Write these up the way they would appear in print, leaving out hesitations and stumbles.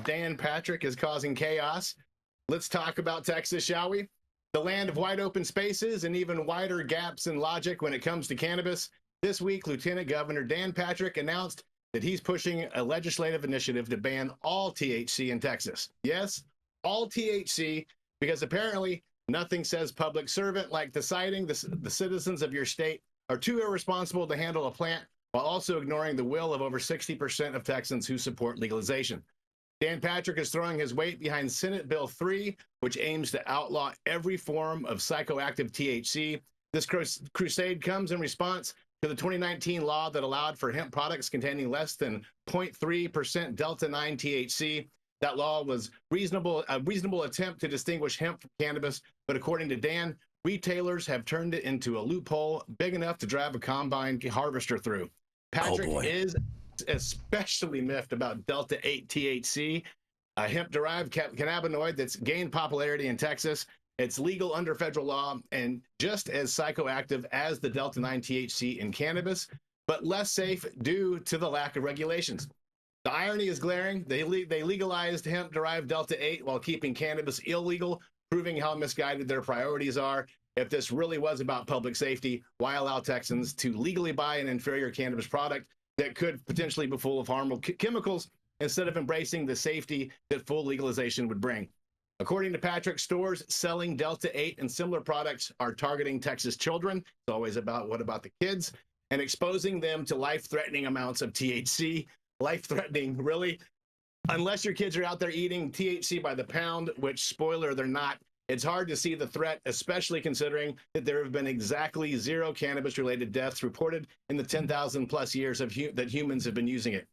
Dan Patrick is causing chaos. Let's talk about Texas, shall we? The land of wide open spaces and even wider gaps in logic when it comes to cannabis. This week, Lieutenant Governor Dan Patrick announced that he's pushing a legislative initiative to ban all THC in Texas. Yes, all THC, because apparently nothing says public servant like deciding the citizens of your state are too irresponsible to handle a plant while also ignoring the will of over 60% of Texans who support legalization. Dan Patrick is throwing his weight behind Senate Bill 3, which aims to outlaw every form of psychoactive THC. This crusade comes in response to the 2019 law that allowed for hemp products containing less than 0.3% Delta-9 THC. That law was a reasonable attempt to distinguish hemp from cannabis, but according to Dan, retailers have turned it into a loophole big enough to drive a combine harvester through. Patrick is especially miffed about Delta-8 THC, a hemp-derived cannabinoid that's gained popularity in Texas. It's legal under federal law and just as psychoactive as the Delta-9 THC in cannabis, but less safe due to the lack of regulations. The irony is glaring. They legalized hemp-derived Delta-8 while keeping cannabis illegal, proving how misguided their priorities are. If this really was about public safety, why allow Texans to legally buy an inferior cannabis product that could potentially be full of harmful chemicals instead of embracing the safety that full legalization would bring? According to Patrick, stores selling Delta-8 and similar products are targeting Texas children. It's always about what about the kids, and exposing them to life-threatening amounts of THC. Life-threatening, really? Unless your kids are out there eating THC by the pound, which, spoiler, they're not, it's hard to see the threat, especially considering that there have been exactly 0 cannabis-related deaths reported in the 10,000 plus years that humans have been using it.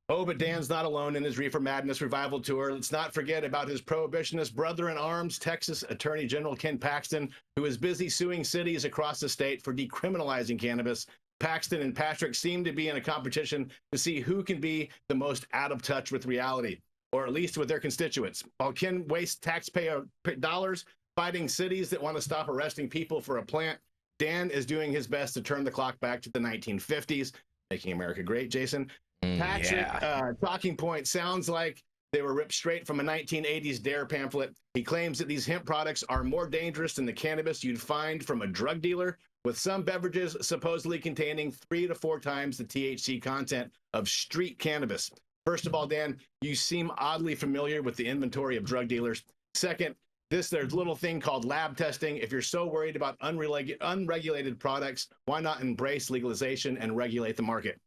Oh, but Dan's not alone in his Reefer Madness revival tour. Let's not forget about his prohibitionist brother-in-arms, Texas Attorney General Ken Paxton, who is busy suing cities across the state for decriminalizing cannabis. Paxton and Patrick seem to be in a competition to see who can be the most out of touch with reality, or at least with their constituents. While Ken wastes taxpayer dollars fighting cities that want to stop arresting people for a plant, Dan is doing his best to turn the clock back to the 1950s, making America great, Jason. Patrick, talking point sounds like they were ripped straight from a 1980s DARE pamphlet. He claims that these hemp products are more dangerous than the cannabis you'd find from a drug dealer, with some beverages supposedly containing 3 to 4 times the THC content of street cannabis. First of all, Dan, you seem oddly familiar with the inventory of drug dealers. Second, there's a little thing called lab testing. If you're so worried about unregulated products, why not embrace legalization and regulate the market?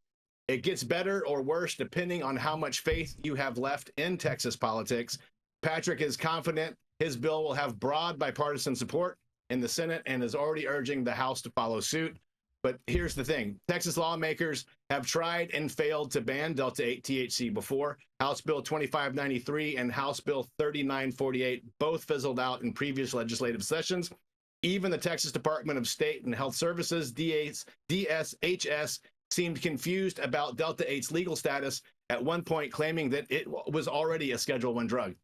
It gets better or worse depending on how much faith you have left in Texas politics. Patrick is confident his bill will have broad bipartisan support in the Senate and is already urging the House to follow suit. But here's the thing. Texas lawmakers have tried and failed to ban Delta-8 THC before. House Bill 2593 and House Bill 3948 both fizzled out in previous legislative sessions. Even the Texas Department of State and Health Services, DSHS, seemed confused about Delta-8's legal status, at one point claiming that it was already a Schedule I drug.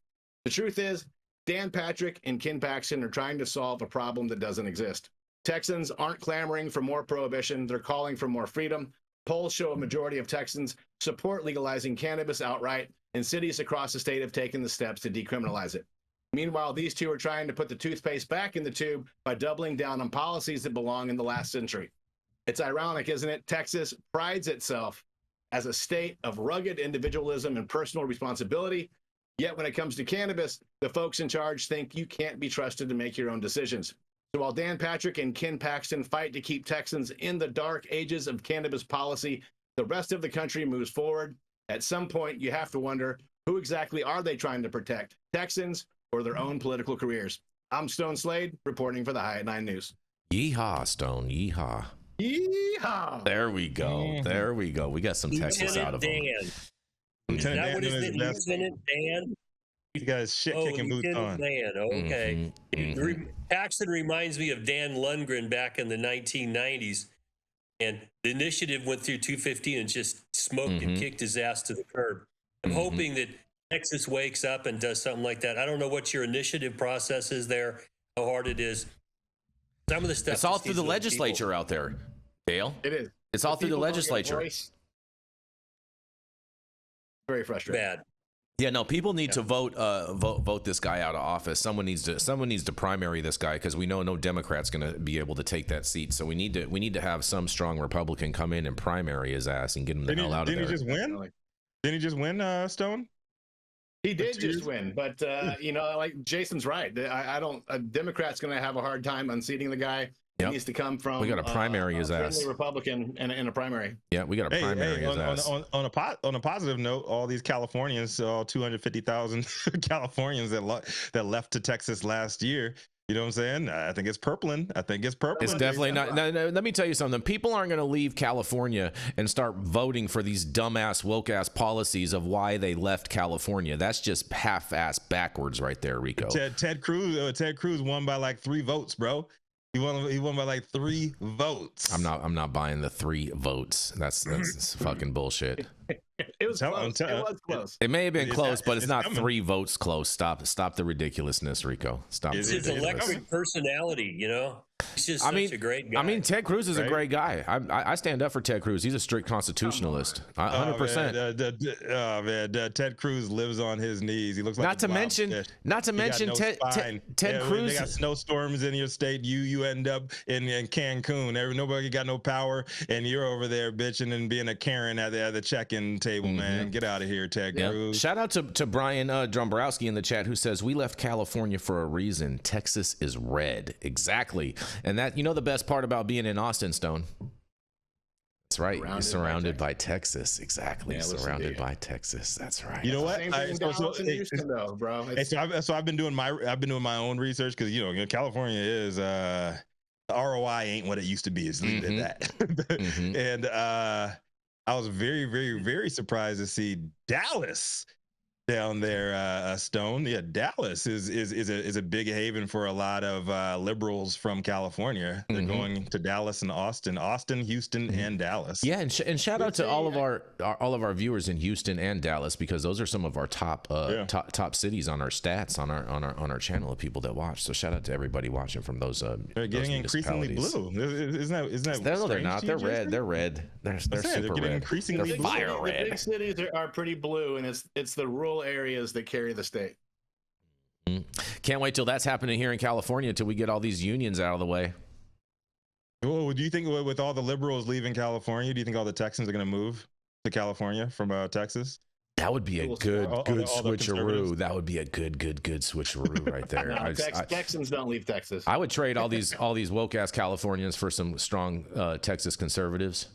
The truth is, Dan Patrick and Ken Paxton are trying to solve a problem that doesn't exist. Texans aren't clamoring for more prohibition. They're calling for more freedom. Polls show a majority of Texans support legalizing cannabis outright, and cities across the state have taken the steps to decriminalize it. Meanwhile, these two are trying to put the toothpaste back in the tube by doubling down on policies that belong in the last century. It's ironic, isn't it? Texas prides itself as a state of rugged individualism and personal responsibility. Yet when it comes to cannabis, the folks in charge think you can't be trusted to make your own decisions. So while Dan Patrick and Ken Paxton fight to keep Texans in the dark ages of cannabis policy, the rest of the country moves forward. At some point, you have to wonder, who exactly are they trying to protect? Texans or their own political careers? I'm Stone Slade, reporting for the High at 9 News. Yeehaw, Stone, yeehaw. Yeehaw! There we go. There we go. We got some Texas out of him. Is that what is it? Lieutenant Dan? You guys shit-kicking boots on. Dan, okay. Paxton reminds me of Dan Lundgren back in the 1990s. And the initiative went through 215 and just smoked and kicked his ass to the curb. I'm hoping that Texas wakes up and does something like that. I don't know what your initiative process is there, how hard it is. Some of the stuff. It's all through the legislature out there, Dale. It is. It's all through the legislature. Very frustrating. Bad. Yeah, no, people need to vote this guy out of office. Someone needs to primary this guy, because we know no Democrat's going to be able to take that seat. So we need to have some strong Republican come in and primary his ass and get him the hell out of there. Didn't he just win? Didn't he just win, Stone? He did just win, but like Jason's right. I don't. A Democrat's going to have a hard time unseating the guy. He needs to come from. We got to primary his ass. Republican in a primary. Yeah, we got to primary his ass. On a positive note, all these Californians, all 250,000 Californians that left to Texas last year. You know what I'm saying? I think it's purpling. It's definitely not. No, let me tell you something. People aren't going to leave California and start voting for these dumbass, woke-ass policies of why they left California. That's just half-ass backwards right there, Rico. Ted Cruz won by like 3 votes, bro. He won by like 3 votes. I'm not buying the 3 votes. That's fucking bullshit. It was close. It was close. It may have been close, but it's not coming. 3 votes close. Stop the ridiculousness, Rico. Stop. It's his electric personality, you know. He's just such a great guy. I mean, Ted Cruz is a great guy. I stand up for Ted Cruz. He's a strict constitutionalist. 100%. Ted Cruz lives on his knees. He looks like Ted Cruz. They got snowstorms in your state. You end up in Cancun. Nobody got no power, and you're over there bitching and being a Karen at the check-in table, man. Get out of here, Ted Cruz. Shout out to Brian Drombrowski in the chat, who says, we left California for a reason. Texas is red. Exactly. And that, the best part about being in Austin, Stone. That's right. You're surrounded by Texas. Exactly. Yeah, surrounded by Texas. That's right. You know what? Bro. So I've been doing my own research, because California is ROI ain't what it used to be. It's leave it at that. And I was very, very, very surprised to see Dallas down there, Stone. Yeah, Dallas is a big haven for a lot of liberals from California. They're going to Dallas and Austin, Houston, and Dallas. Yeah, and shout out to all of our viewers in Houston and Dallas, because those are some of our top cities on our stats on our channel of people that watch. So shout out to everybody watching from those. They're getting increasingly blue. Isn't that? No, they're not. They're red. They're red. They're super red. Increasingly they're fire red. The big cities are pretty blue, and it's the rural areas that carry the state. Can't wait till that's happening here in California, till we get all these unions out of the way. Well, do you think with all the liberals leaving California, do you think all the Texans are going to move to California from Texas? That would be a good switcheroo. That would be a good switcheroo right there. No, Texans don't leave Texas. I would trade all these woke ass Californians for some strong Texas conservatives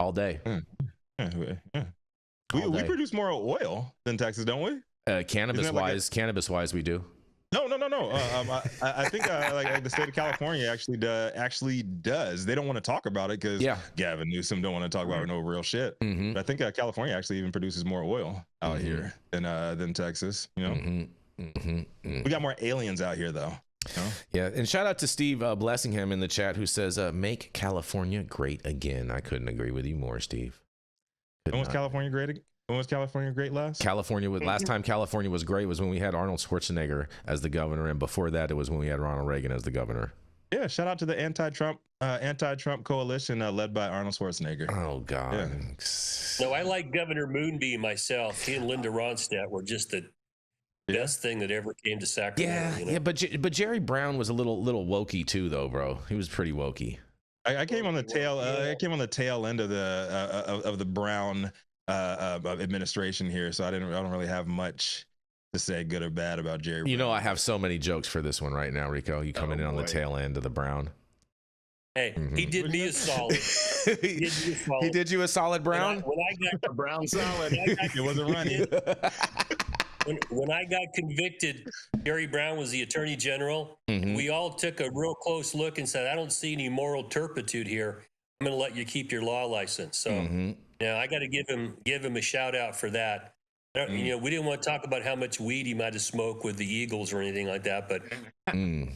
all day. We produce more oil than Texas, don't we? Cannabis wise, we do. No. I think like the state of California actually does. They don't want to talk about it because Gavin Newsom don't want to talk about no real shit. But I think California actually even produces more oil out here than Texas. We got more aliens out here though. Yeah, and shout out to Steve Blessingham in the chat, who says, "Make California great again." I couldn't agree with you more, Steve. When was California great last? Last time California was great was when we had Arnold Schwarzenegger as the governor, and before that it was when we had Ronald Reagan as the governor. Yeah, shout out to the anti-Trump coalition led by Arnold Schwarzenegger. Oh God. Yeah. No, I like Governor Moonbeam myself. He and Linda Ronstadt were just the best thing that ever came to Sacramento. But Jerry Brown was a little wokey too, though, bro. He was pretty wokey. I came on the tail. I came on the tail end of the Brown administration here, so I don't really have much to say good or bad about Jerry Brown. I have so many jokes for this one right now, Rico. You coming in on the tail end of the Brown. Hey, he did me a solid. He did you a solid, Brown? When I got a Brown solid. It wasn't running. When I got convicted, Jerry Brown was the attorney general. We all took a real close look and said, I don't see any moral turpitude here. I'm going to let you keep your law license. So I got to give him a shout out for that. We didn't want to talk about how much weed he might have smoked with the Eagles or anything like that, but he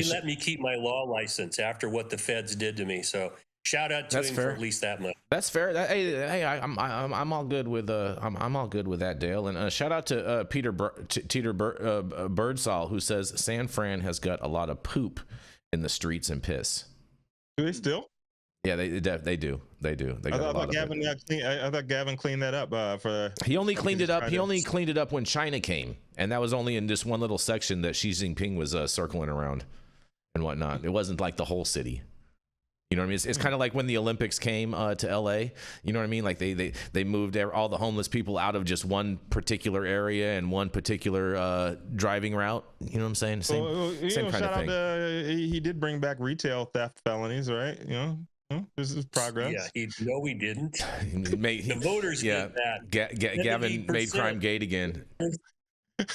let me keep my law license after what the feds did to me. So shout out to him for at least that much. That's fair. I'm all good with I'm all good with that, Dale. And shout out to Peter Birdsall, who says San Fran has got a lot of poop in the streets and piss. Do they still? Yeah, they do. They do. They got I a lot thought of Gavin, I thought Gavin cleaned that up for. He only cleaned it up. He only cleaned it up when China came, and that was only in just one little section that Xi Jinping was circling around and whatnot. It wasn't like the whole city. You know what I mean? It's kind of like when the Olympics came to LA. You know what I mean? Like they moved all the homeless people out of just one particular area and one particular driving route. You know what I'm saying? Same kind of thing. He did bring back retail theft felonies, right? You know, this is progress. Yeah, no, we didn't. The voters yeah, get that. Gavin made crime gate again.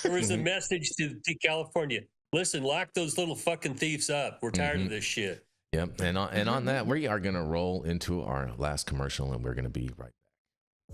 There was a message to California. Listen, lock those little fucking thieves up. We're tired of this shit. Yep. And on that, we are going to roll into our last commercial, and we're going to be right back.